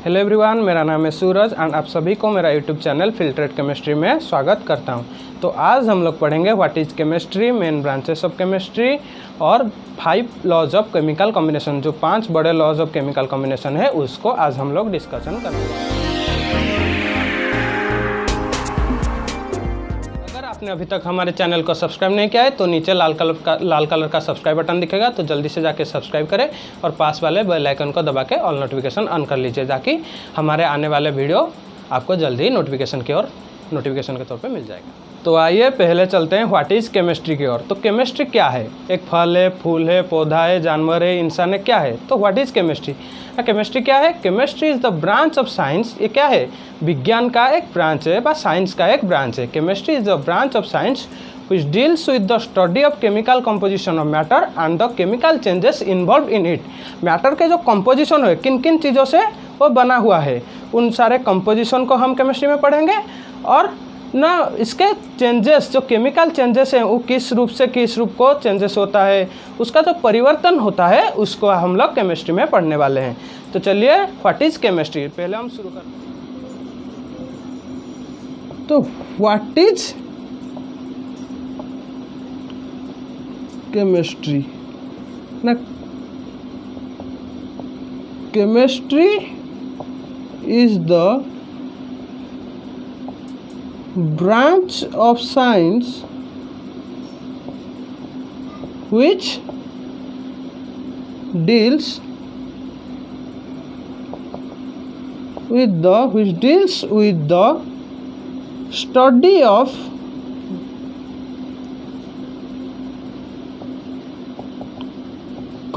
Hello everyone, मेरा नाम है सूरज एंड आप सभी को मेरा यूट्यूब चैनल फिल्ट्रेट केमिस्ट्री में स्वागत करता हूं। तो आज हम लोग पढ़ेंगे what is chemistry, main branches of chemistry और 5 लॉज ऑफ केमिकल कॉम्बिनेशन। जो 5 बड़े लॉज ऑफ केमिकल कॉम्बिनेशन है उसको आज हम लोग डिस्कशन करेंगे। आपने अभी तक हमारे चैनल को सब्सक्राइब नहीं किया है तो नीचे लाल कलर का सब्सक्राइब बटन दिखेगा, तो जल्दी से जाके सब्सक्राइब करें और पास वाले बेल आइकन को दबा के ऑल नोटिफिकेशन ऑन कर लीजिए, ताकि हमारे आने वाले वीडियो आपको जल्दी ही नोटिफिकेशन के तौर पे मिल जाएगा। तो आइए पहले चलते हैं व्हाट इज़ केमिस्ट्री की ओर। तो केमिस्ट्री क्या है? एक फल है, फूल है, पौधा है, जानवर है, इंसान है, क्या है? तो व्हाट इज़ केमिस्ट्री? केमिस्ट्री क्या है? Chemistry is the branch of science. ये क्या है? विज्ञान का एक ब्रांच है, बस साइंस का एक ब्रांच है। Chemistry is the branch of science which deals with the study of chemical composition of matter and the chemical changes involved in it। Matter के जो कंपोजिशन है, किन किन चीज़ों से वो बना हुआ है, उन सारे कंपोजिशन को हम केमिस्ट्री में पढ़ेंगे। और ना इसके चेंजेस, जो केमिकल चेंजेस हैं, वो किस रूप से किस रूप को चेंजेस होता है, उसका जो परिवर्तन होता है उसको हम लोग केमिस्ट्री में पढ़ने वाले हैं। तो चलिए व्हाट इज़ केमिस्ट्री पहले हम शुरू करते हैं। तो व्हाट इज केमिस्ट्री ना? Chemistry is the branch of science which deals with the study of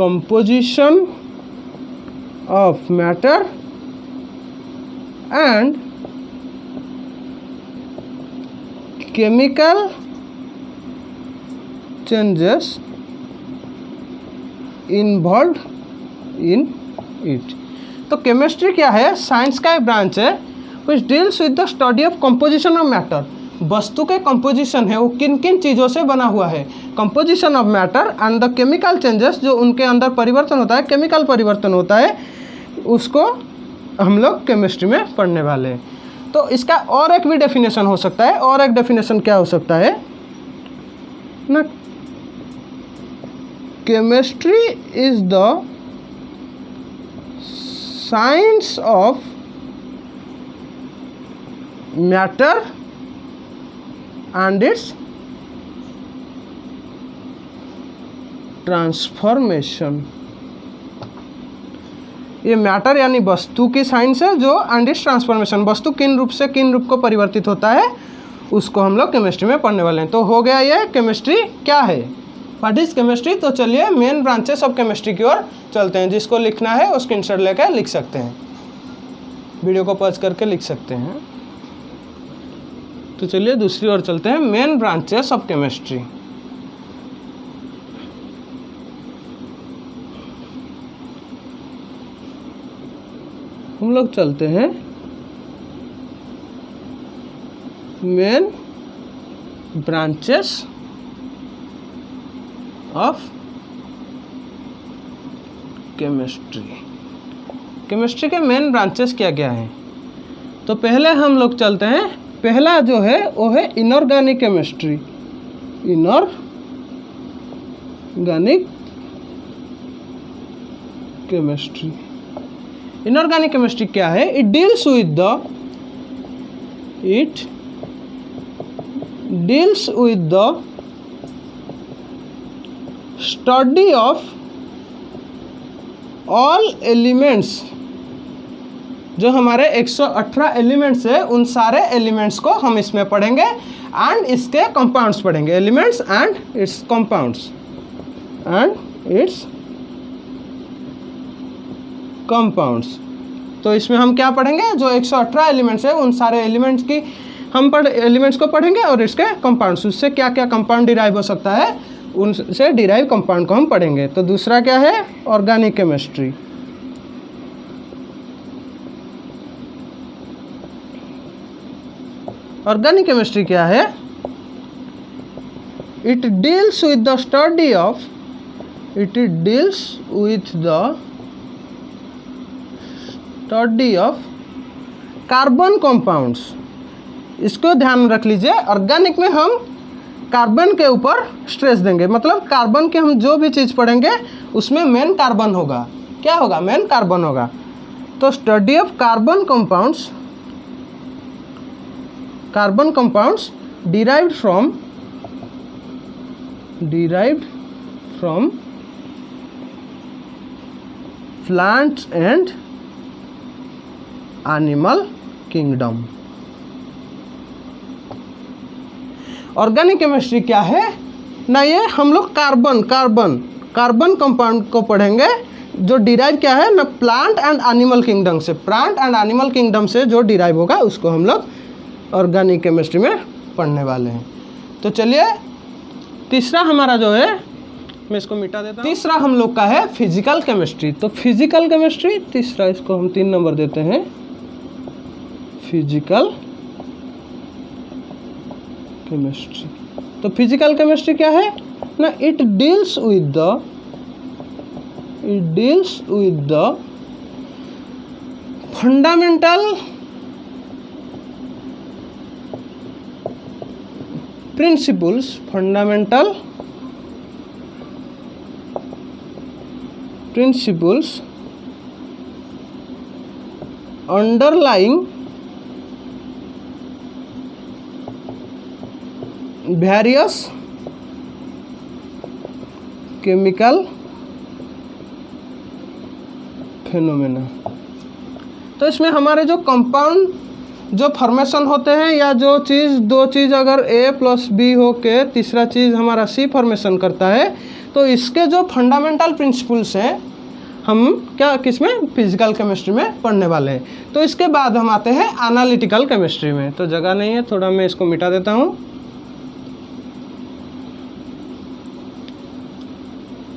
composition of matter and chemical changes involved in it। तो केमिस्ट्री क्या है? साइंस का एक ब्रांच है which deals with the study of composition of matter। वस्तु के composition है, वो किन किन चीज़ों से बना हुआ है, composition of matter and the chemical changes, जो उनके अंदर परिवर्तन होता है, केमिकल परिवर्तन होता है, उसको हम लोग केमिस्ट्री में पढ़ने वाले हैं। तो इसका और एक भी डेफिनेशन हो सकता है। और एक डेफिनेशन क्या हो सकता है ना? Chemistry is the science of matter and it's transformation. ये मैटर यानी वस्तु की साइंस है, जो एंड इट्स ट्रांसफॉर्मेशन, वस्तु किन रूप से किन रूप को परिवर्तित होता है, उसको हम लोग केमिस्ट्री में पढ़ने वाले हैं। तो हो गया ये केमिस्ट्री क्या है, व्हाट इज केमिस्ट्री। तो चलिए मेन ब्रांचेस ऑफ केमिस्ट्री की ओर चलते हैं। जिसको लिखना है वो स्क्रीनशॉट लेकर लिख सकते हैं, वीडियो को पॉज करके लिख सकते हैं। तो चलिए दूसरी ओर चलते हैं, मेन ब्रांचेस ऑफ केमिस्ट्री। हम लोग चलते हैं main branches of chemistry. Chemistry के मेन ब्रांचेस क्या क्या हैं? तो पहले हम लोग चलते हैं, पहला जो है वो है inorganic chemistry. Inorganic chemistry. Inorganic chemistry क्या है? It deals with the study of all elements. जो हमारे 118 एलिमेंट्स है, उन सारे एलिमेंट्स को हम इसमें पढ़ेंगे एंड इसके कंपाउंड्स पढ़ेंगे। एलिमेंट्स एंड इट्स कंपाउंड्स तो इसमें हम क्या पढ़ेंगे? जो 118 एलिमेंट्स है, उन सारे एलिमेंट्स की एलिमेंट्स को पढ़ेंगे और इसके कंपाउंड्स, उससे क्या क्या कंपाउंड डिराइव हो सकता है, उनसे डिराइव कंपाउंड को हम पढ़ेंगे। तो दूसरा क्या है? Organic chemistry. ऑर्गेनिक केमिस्ट्री क्या है? it deals with the study of study of carbon compounds. इसको ध्यान में रख लीजिए, ऑर्गेनिक में हम कार्बन के ऊपर स्ट्रेस देंगे, मतलब कार्बन के हम जो भी चीज़ पढ़ेंगे उसमें मेन कार्बन होगा। क्या होगा? मेन कार्बन होगा। तो study of carbon compounds derived from plants and animal kingdom. Organic chemistry क्या है ना? ये हम लोग कार्बन कंपाउंड को पढ़ेंगे जो डिराइव क्या है ना, प्लांट एंड एनिमल किंगडम से। प्लांट एंड एनिमल किंगडम से जो डिराइव होगा उसको हम लोग ऑर्गेनिक केमिस्ट्री में पढ़ने वाले हैं। तो चलिए तीसरा हमारा जो है, मैं इसको मिटा देता हूँ। तीसरा हम लोग का है फिजिकल केमिस्ट्री। तो फिजिकल केमिस्ट्री तीसरा, इसको हम 3 नंबर देते हैं। Physical chemistry. तो फिजिकल केमिस्ट्री क्या है ना? It deals with the fundamental principles underlying various chemical phenomena। तो इसमें हमारे जो कंपाउंड जो फॉर्मेशन होते हैं, या जो चीज़ दो चीज़ अगर A + B हो के तीसरा चीज़ हमारा C फॉर्मेशन करता है, तो इसके जो फंडामेंटल प्रिंसिपल्स हैं हम क्या किसमें फिजिकल केमिस्ट्री में पढ़ने वाले हैं। तो इसके बाद हम आते हैं एनालिटिकल केमिस्ट्री में। तो जगह नहीं है, थोड़ा मैं इसको मिटा देता हूँ।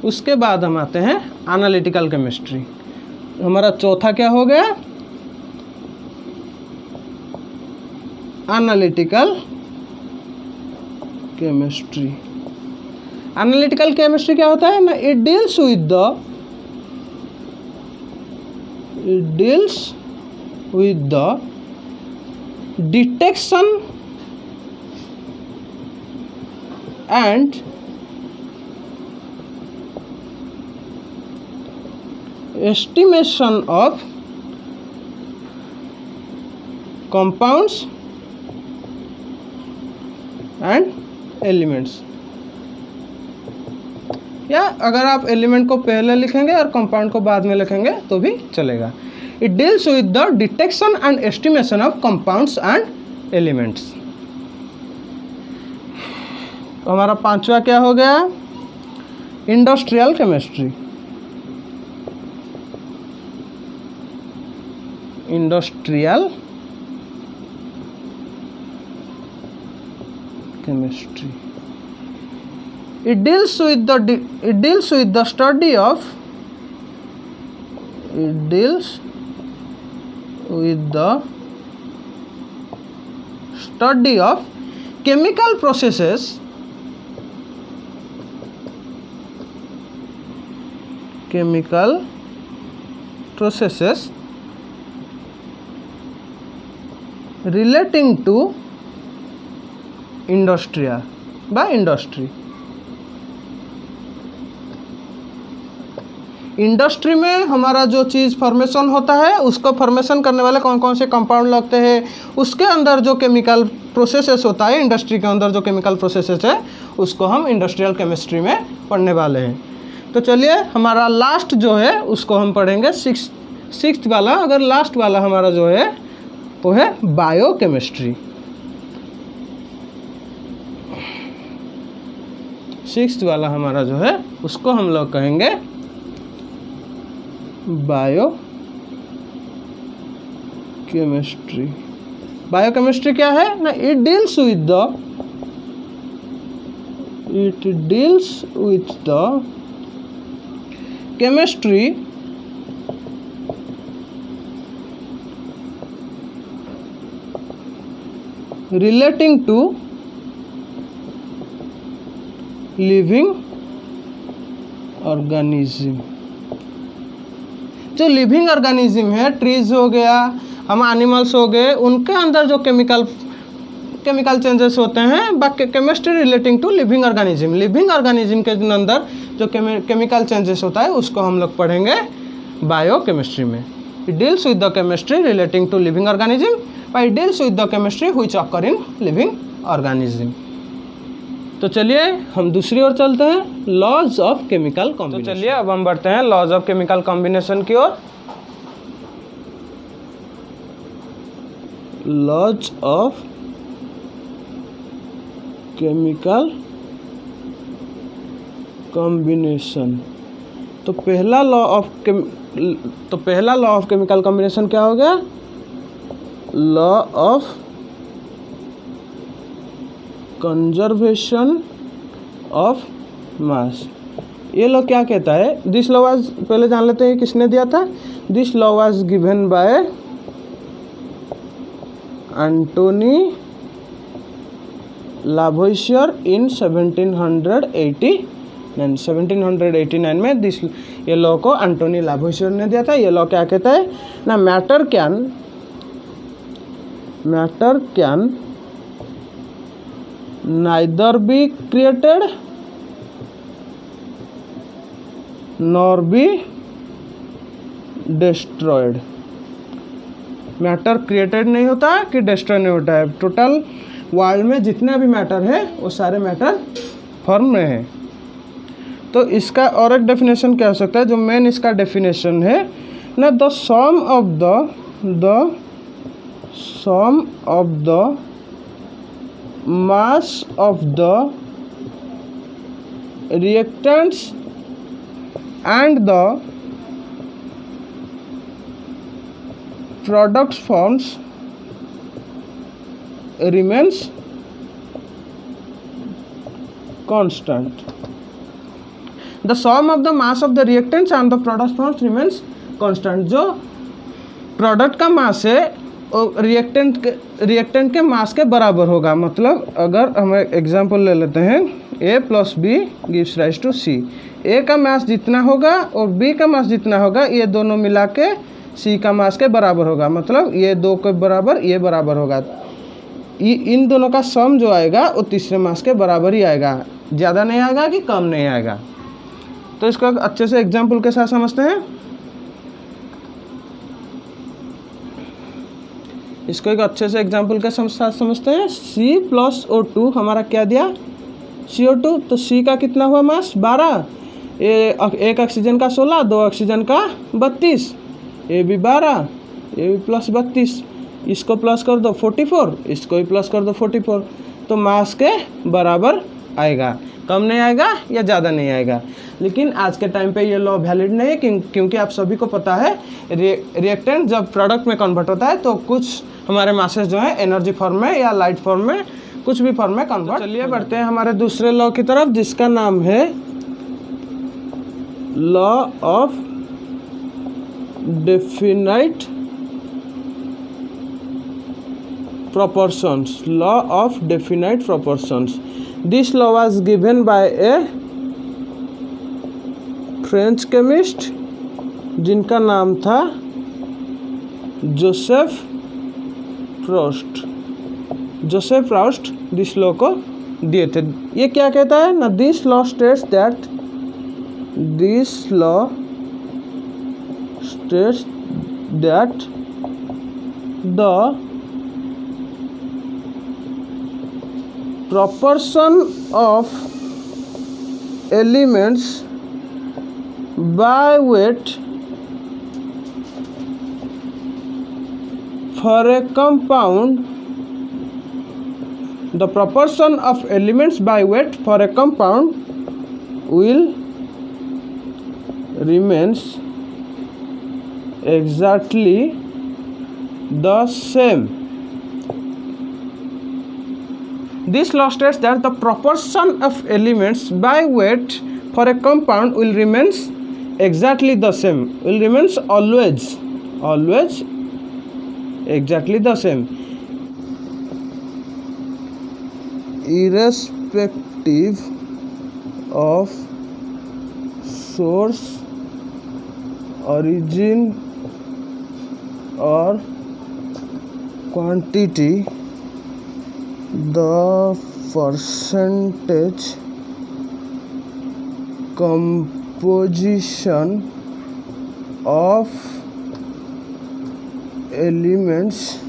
उसके बाद हम आते हैं एनालिटिकल केमिस्ट्री। हमारा चौथा क्या हो गया? Analytical chemistry. एनालिटिकल केमिस्ट्री क्या होता है ना? It deals with the detection and estimation of compounds and elements। या अगर आप एलिमेंट को पहले लिखेंगे और कंपाउंड को बाद में लिखेंगे तो भी चलेगा। It deals with the detection and estimation of compounds and elements. हमारा पांचवा क्या हो गया? Industrial chemistry. Industrial chemistry. It deals with the study of chemical processes relating to इंडस्ट्रिया बा इंडस्ट्री। इंडस्ट्री में हमारा जो चीज़ फॉर्मेशन होता है उसको फॉर्मेशन करने वाले कौन कौन से कंपाउंड लगते हैं, उसके अंदर जो केमिकल प्रोसेसेस होता है, इंडस्ट्री के अंदर जो केमिकल प्रोसेसेस है उसको हम इंडस्ट्रियल केमिस्ट्री में पढ़ने वाले हैं। तो चलिए हमारा लास्ट जो है उसको हम पढ़ेंगे सिक्स्थ वाला। अगर लास्ट वाला हमारा जो है वो है बायोकेमिस्ट्री। सिक्स्थ वाला हमारा जो है उसको हम लोग कहेंगे बायोकेमिस्ट्री। बायोकेमिस्ट्री क्या है ना? It deals with the chemistry relating to living organism। जो लिविंग ऑर्गेनिज्म है, ट्रीज हो गया, हम एनिमल्स हो गए, उनके अंदर जो केमिकल चेंजेस होते हैं, chemistry relating to living organism, living organism के अंदर जो केमिकल चेंजेस होता है उसको हम लोग पढ़ेंगे बायोकेमिस्ट्री में। It deals with the chemistry relating to living organism, by deals with the chemistry which occur in living organism. तो चलिए हम दूसरी ओर चलते हैं, लॉज ऑफ केमिकल कॉम्बिनेशन। तो चलिए अब हम बढ़ते हैं लॉज ऑफ केमिकल कॉम्बिनेशन की ओर। Laws of chemical combination. तो पहला लॉ ऑफ केमिकल कॉम्बिनेशन क्या हो गया? Law of conservation of mass. ये लॉ क्या कहता है? दिस लॉ वाज, पहले जान लेते हैं किसने दिया था। This law was given by Antoine Lavoisier in 1789 में दिस ये लॉ को एंटोनी लावोइसियर ने दिया था। ये लॉ क्या कहता है ना, matter can neither be created nor be destroyed। Matter created नहीं होता कि डिस्ट्रॉय नहीं होता है। टोटल वर्ल्ड में जितना भी मैटर है वो सारे मैटर फॉर्म में है। तो इसका और एक डेफिनेशन क्या हो सकता है? जो मेन इसका डेफिनेशन है ना, the sum of the mass of the reactants and the product forms remains constant। The sum of the mass of the reactants and the product forms remains constant। जो product का मास है reactant के मास के बराबर होगा। मतलब अगर हम एग्जांपल ले लेते हैं, A plus B gives rise to C। A का मास जितना होगा और B का मास जितना होगा, ये दोनों मिला के C का मास के बराबर होगा। मतलब ये दो के बराबर ये बराबर होगा। इन दोनों का सम जो आएगा वो तीसरे मास के बराबर ही आएगा, ज़्यादा नहीं आएगा कि कम नहीं आएगा। तो इसको अच्छे से एग्जाम्पल के साथ समझते हैं। इसको एक अच्छे से एग्जाम्पल के साथ समझते हैं। C+O2 हमारा क्या दिया? CO2। तो C का कितना हुआ मास? 12। एक ऑक्सीजन का 16, दो ऑक्सीजन का 32, ये भी 12, ये भी प्लस 32, इसको प्लस कर दो 44, इसको भी प्लस कर दो 44। तो मास के बराबर आएगा, कम नहीं आएगा या ज़्यादा नहीं आएगा। लेकिन आज के टाइम पे ये लॉ वैलिड नहीं है क्योंकि आप सभी को पता है रिएक्टेंट जब प्रोडक्ट में कन्वर्ट होता है तो कुछ हमारे मासेस जो है एनर्जी फॉर्म में या लाइट फॉर्म में कुछ भी फॉर्म में कन्वर्ट। तो चलिए बढ़ते हैं हमारे दूसरे लॉ की तरफ, जिसका नाम है law of definite proportions। Law of definite proportions। This law was given bye A French chemist जिनका नाम था जोसेफ प्रॉस्ट दिस लॉ को दिए थे। ये क्या कहता है ना, this law states that the proportion of elements by weight for a compound, the proportion of elements by weight for a compound will remains exactly the same। This law states that the proportion of elements by weight for a compound will remains exactly the same, will remains always exactly the same, irrespective of source origin or quantity, the percentage composition of elements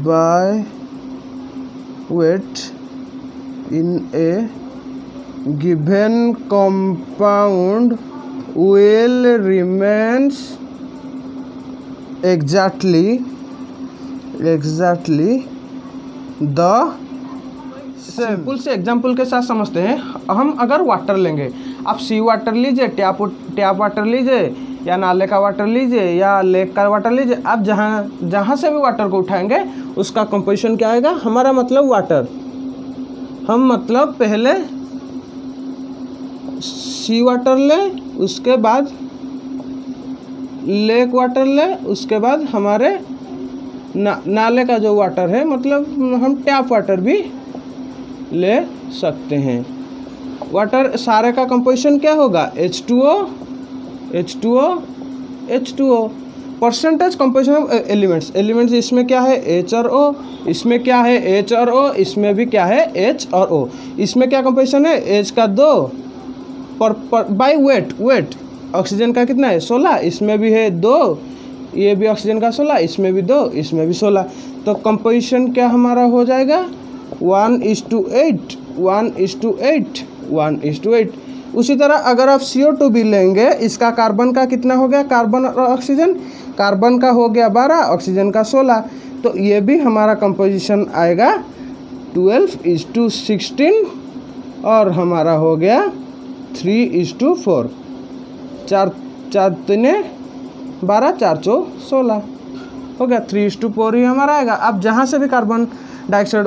by weight in a given compound will remains exactly the simple से example के साथ समझते हैं। हम अगर water लेंगे, आप सी water लीजिए, टैप वाटर लीजिए, या नाले का वाटर लीजिए, या लेक का वाटर लीजिए, आप जहाँ से भी वाटर को उठाएंगे उसका कंपोजिशन क्या आएगा, हमारा मतलब वाटर। हम मतलब पहले सी वाटर ले, उसके बाद लेक वाटर ले, उसके बाद हमारे नाले का जो वाटर है, मतलब हम टैप वाटर भी ले सकते हैं। वाटर सारे का कंपोजिशन क्या होगा, H2O percentage composition of elements इसमें क्या है, H और O, इसमें क्या है H और O, इसमें भी क्या है H और O। इसमें क्या कंपोजिशन है, H का 2 बाई वेट ऑक्सीजन का कितना है 16, इसमें भी है 2, ये भी ऑक्सीजन का 16, इसमें भी 2, इसमें भी 16। तो कंपोजिशन क्या हमारा हो जाएगा 1:8। उसी तरह अगर आप CO2 भी लेंगे, इसका कार्बन का कितना हो गया, कार्बन और ऑक्सीजन, कार्बन का हो गया 12, ऑक्सीजन का 16, तो ये भी हमारा कंपोजिशन आएगा 12:16 और हमारा हो गया 3:4। 4 3 12, 4 4 16 हो गया, 3:4 ही हमारा आएगा। अब जहाँ से भी कार्बन डाइऑक्साइड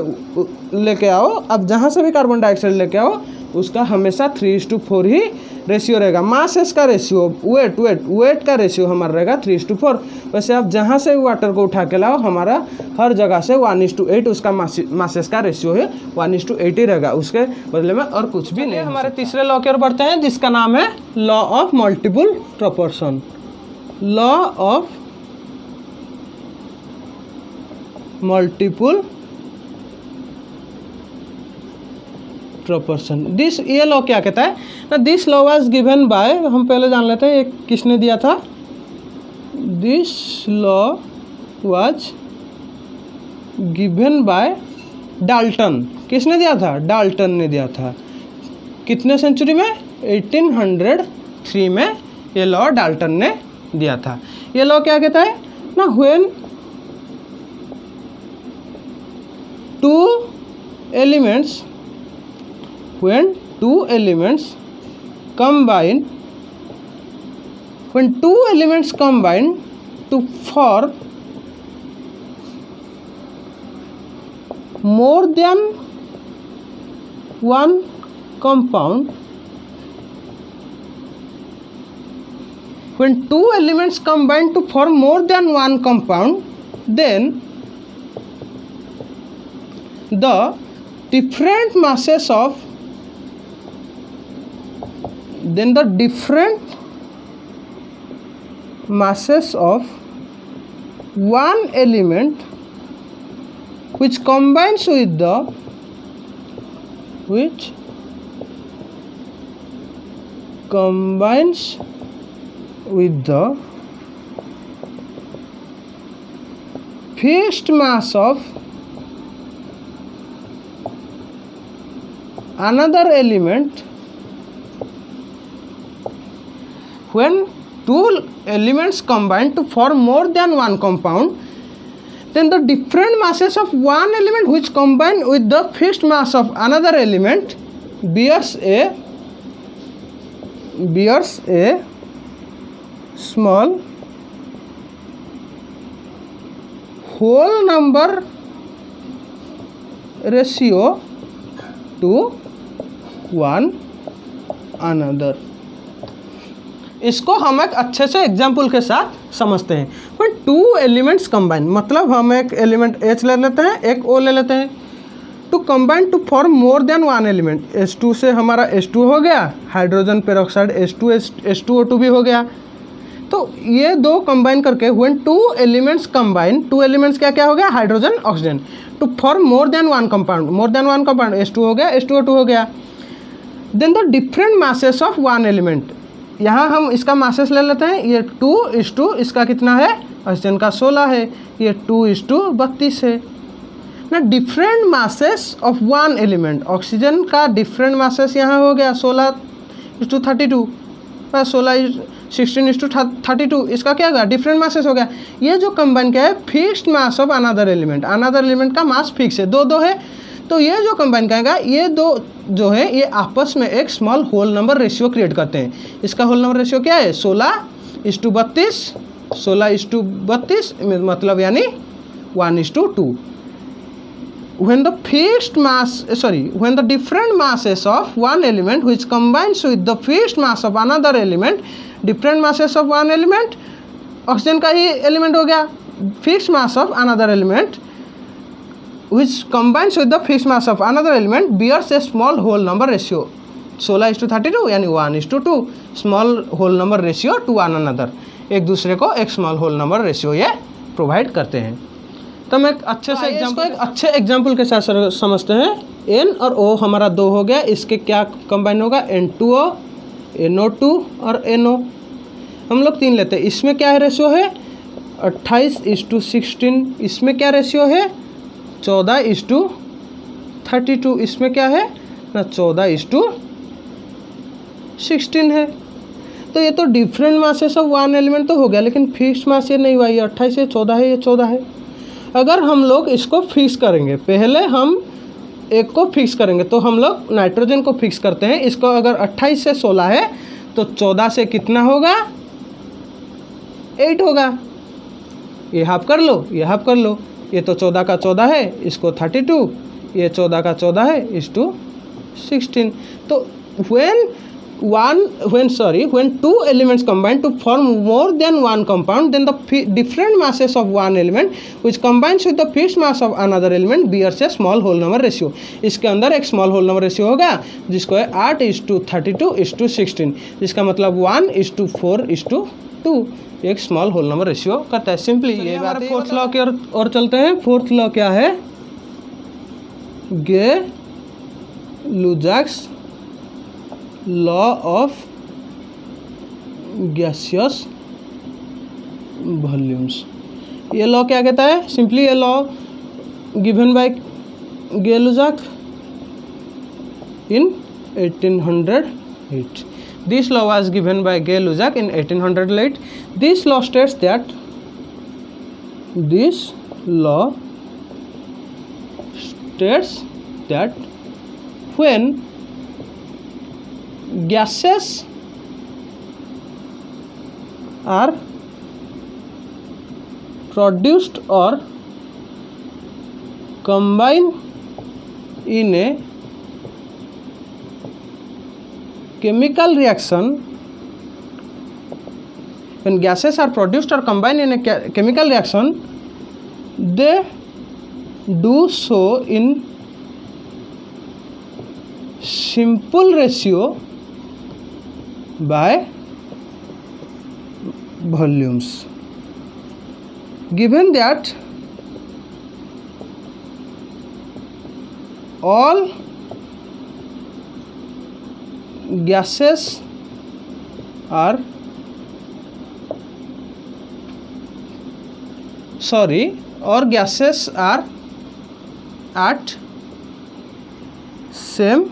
लेके आओ, उसका हमेशा 3:4 ही रेशियो रहेगा। मासेस का रेशियो, वेट का रेशियो हमारा रहेगा 3:4। वैसे आप जहाँ से वाटर को उठा के लाओ, हमारा हर जगह से 1:8 उसका मासेस का रेशियो है, 1:8 ही रहेगा, उसके बदले में और कुछ भी नहीं। हमारे तीसरे लॉ की ओर बढ़ते हैं, जिसका नाम है law of multiple proportion. Law of multiple proportion, this ये लॉ क्या कहता है ना, this law was given bye, हम पहले जान लेते हैं ये किसने दिया था। This law was given bye Dalton. किसने दिया था, डाल्टन ने दिया था। कितने सेंचुरी में, 1803 में ये लॉ डाल्टन ने दिया था। ये लॉ क्या कहता है ना, when two elements combine to form more than one compound, when two elements combine to form more than one compound, then the different masses of one element which combines with the fixed mass of another element, when two elements combine to form more than one compound, then the different masses of one element which combine with the fixed mass of another element bears a small whole number ratio to one another। इसको हम एक अच्छे से example के साथ समझते हैं। पर टू एलिमेंट्स कंबाइन, मतलब हम एक एलिमेंट H ले लेते हैं, एक O ले लेते हैं, to combine to form more than one element. H2 से हमारा H2 हो गया, हाइड्रोजन पेरोक्साइड H2SO2 भी हो गया, तो ये दो कंबाइन करके when two elements combine, two elements क्या क्या हो गया, hydrogen oxygen, to form more than one compound, more than one compound H2 हो गया, H2O2 हो गया। Then the different masses of one element, यहाँ हम इसका मासेस ले लेते हैं, ये 2:2, इसका कितना है, ऑक्सीजन का 16 है, ये 2:32 है ना। Different masses of one element, oxygen का डिफरेंट मासेस यहाँ हो गया 16:32, 16:32, इसका क्या होगा, डिफरेंट मासेस हो गया। ये जो कंबाइन क्या है, fixed mass of another element, another element का मास फिक्स है, दो है, तो ये जो कंबाइन कहेगा, ये दो जो है ये आपस में एक small whole number ratio create करते हैं। इसका होल नंबर रेशियो क्या है, 16:32, 16:32 मतलब यानी 1:2। When the fixed mass, when the different masses of one element which combines with the fixed mass of another element, different masses of one element, oxygen का ही element हो गया, fixed mass of another element which combines with the fixed mass of another element bears a small whole number ratio, 16:32 यानी 1:2, small whole number ratio to one another, एक दूसरे को एक small whole number ratio ये provide करते हैं। तो हम एक अच्छे एग्जाम्पल के साथ समझते हैं। N और O हमारा 2 हो गया, इसके क्या कंबाइन होगा, N2O, NO2 और NO। हम लोग 3 लेते हैं, इसमें क्या है रेशियो है 28:16, इसमें क्या रेशियो है 14:32, इसमें क्या है ना 14:16 है। तो ये तो different masses of one element तो हो गया, लेकिन फिक्स्ड मास ये नहीं हुआ, ये 28 है, 14 है, ये 14 है। अगर हम लोग इसको फिक्स करेंगे, पहले हम एक को फिक्स करेंगे, तो हम लोग नाइट्रोजन को फिक्स करते हैं। इसको अगर 28 से 16 है तो 14 से कितना होगा, 8 होगा। ये हाफ कर लो, ये हाफ कर लो, ये तो 14 का 14 है, इसको 32, ये 14 का 14 है, इसको 16। तो when two elements combine to form more than one compound, then the different masses of one element which combines with the fixed mass of another element bears a small whole number ratio। इसके अंदर एक small whole number ratio होगा जिसको है 8:32:16, जिसका मतलब 1:4:2, एक small whole number ratio करता है। सिंपली ये बात। फोर्थ लॉ की ओर चलते हैं। फोर्थ लॉ क्या है, Gay Lussac's law of gaseous volumes. ये लॉ क्या कहता है, सिंपली ये law given by Gay Lussac in 1808। This law was given by Gay-Luzak in 1808. This law states that when gases are produced or combined in a chemical reaction, when gases are produced or combined in a chemical reaction, they do so in simple ratio by volumes. Given that all gases are at same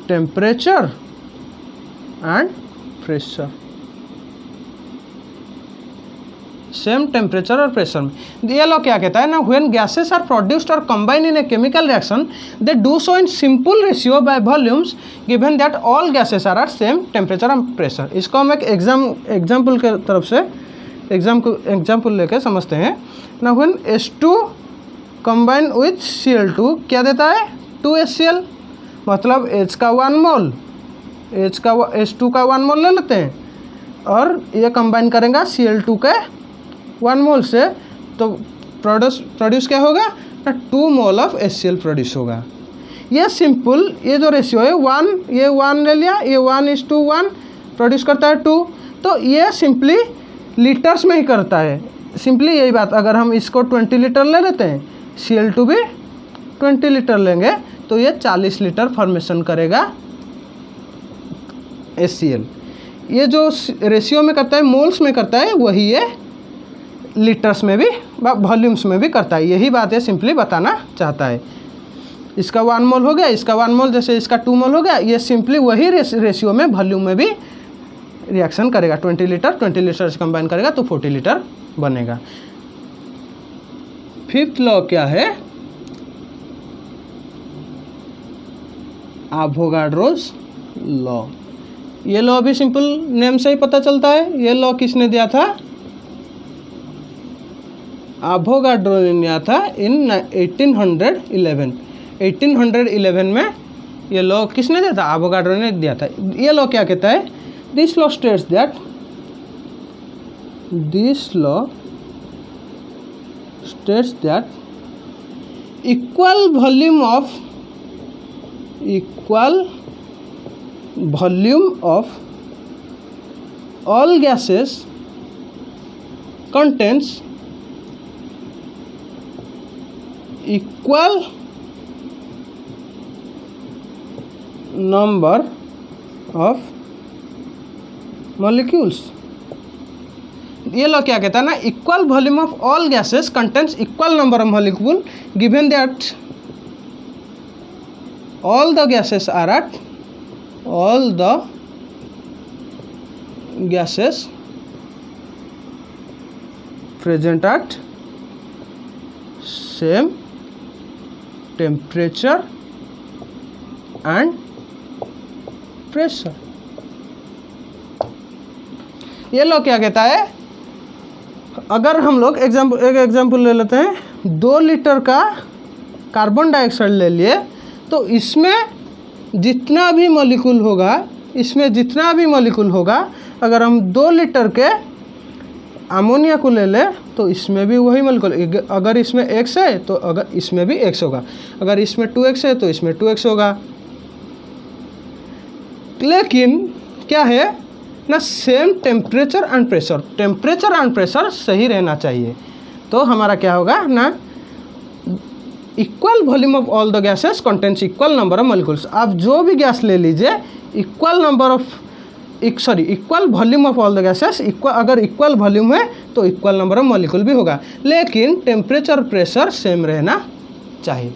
temperature and pressure, same temperature और pressure में। ये law क्या कहता है ना, when gases are produced और combined in a chemical reaction they do so in simple ratio by volumes given that all gases are at same temperature and pressure. इसको हम एक एग्जाम्पल के तरफ से एग्जाम्पल लेके समझते हैं ना। When H2 combine with Cl2 क्या देता है 2HCl, मतलब H का 1 मोल, H2 का 1 मोल ले लेते हैं और ये कंबाइन करेंगे Cl2 के 1 मोल से, तो प्रोड्यूस क्या होगा ना 2 मोल ऑफ HCl प्रोड्यूस होगा। ये सिंपल, ये जो रेशियो है 1, ये 1 ले लिया, ये 1:1, प्रोड्यूस करता है 2। तो ये सिंपली लीटर्स में ही करता है। सिंपली यही बात, अगर हम इसको 20 लीटर ले लेते हैं, Cl2 भी 20 लीटर लेंगे तो ये 40 लीटर फॉर्मेशन करेगा HCl। ये जो रेशियो में करता है, मोल्स में करता है, वही ये लीटर्स में भी, वॉल्यूम्स में भी करता है। यही बात ये सिंपली बताना चाहता है। इसका 1 मोल हो गया, इसका 1 मोल, जैसे इसका 2 मोल हो गया, ये सिंपली वही रेशियो में वॉल्यूम में भी रिएक्शन करेगा। 20 लीटर से कंबाइन करेगा तो 40 लीटर बनेगा। 5th लॉ क्या है? Avogadro's law. ये लॉ भी सिंपल नेम से ही पता चलता है। ये लॉ किसने दिया था? एवोगाड्रो ने दिया था इन 1811। 1811 में ये लॉ किसने दिया था? एवोगाड्रो ने दिया था। ये लॉ क्या कहता है? This law states that equal volume of all gases contains equal number of molecules। ये लॉ क्या कहता है ना, equal volume of all gases contains equal number of molecule given that all the gases present at same temperature and pressure। ये law क्या कहता है? अगर हम लोग एक एग्जाम्पल ले लेते हैं, 2 लीटर का कार्बन डाइऑक्साइड ले लिए, तो इसमें जितना भी मॉलिक्यूल होगा, अगर हम 2 लीटर के अमोनिया को ले लें तो इसमें भी वही मॉलिक्यूल, अगर इसमें X है तो अगर इसमें भी X होगा, अगर इसमें 2X है तो इसमें 2X होगा। लेकिन क्या है ना, सेम टेम्परेचर एंड प्रेशर सही रहना चाहिए। तो हमारा क्या होगा ना, equal volume of all the gases contains equal number of molecules. आप जो भी गैस ले लीजिए, equal volume of all the gases, अगर इक्वल वॉल्यूम है तो इक्वल नंबर ऑफ मॉलिक्यूल भी होगा, लेकिन टेम्परेचर प्रेशर सेम रहना चाहिए।